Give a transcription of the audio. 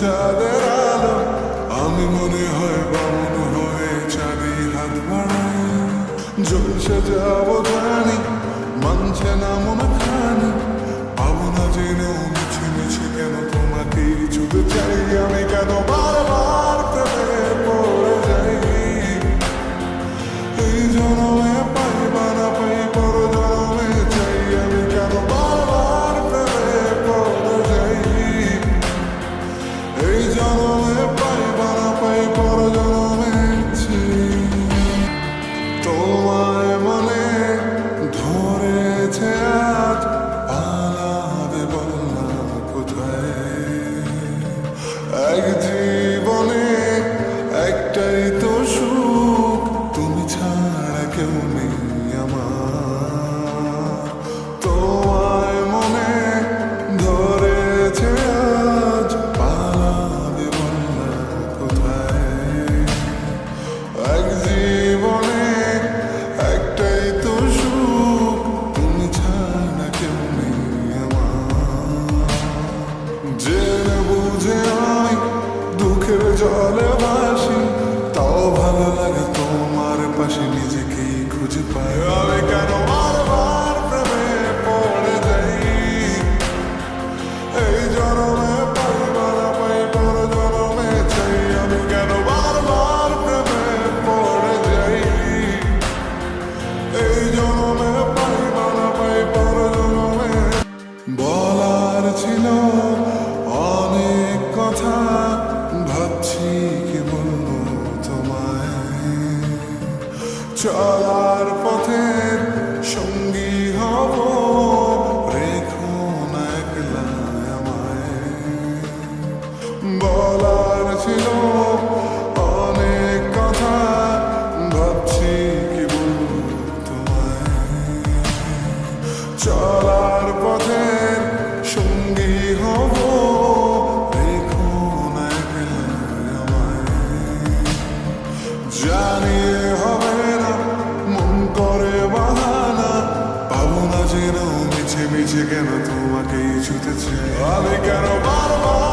চাঁদের আলো, আমি মনে হয় বামন হয়ে চাঁদি হাত বাড়াই। জলসে যাবো জানি, মানছে না মন খানি, পাবো না জেনেও মিছে মিছে কেন তোমাকে ছুতে চাই। আমি কেন বারবার প্রেমে পড়ে যাই, এই জনমে পাই বা না পাই পর জনমে চাই। আমি কেন বারবার প্রেমে পড়ে যাই, এই জনমে পাই বা না পাই পর জনমে চাই। তোমায় মনে ধরেছে আজ, পালাবে বললাম কোথায়। এক জীবনে একটাই তো সুখ, তুমি ছাড়া কেউ নেই আমার। তোমায় মনে ধরেছে আজ, পালাবে বললাম কোথায়। এক জীবনে একটাই তো সুখ, তুমি ছাড়া কেউ নেই আমার। জেনে বুঝে আমি দুঃখের জলে ভাসি, তাও ভালো লাগে তোমার পাশে নিজেকেই খুঁজে পাই। আমি কেন বারবার প্রেমে পড়ে যাই, এই জনমে পাই বা না পাই পর জনমে চাই। আমি কেন বারবার প্রেমে পড়ে যাই, এই জনমে পাই বা না পাই পর জনমে। বলার ছিল অনেক কথা, ভাবছি কি বলবো তোমায়। চলার পথের সঙ্গী হব, রেখো না একলা আমায়। বলার ছিল অনেক কথা, ভাবছি কি বলবো তোমায়। চলার পথের সঙ্গী হব, রেখো না একলা আমায়। জানি হবে না, মন করে বাহানা, পাবো না যেন মিছে মিছে কেন তোমাকেই ছুতেছে। আমি কেন বারবার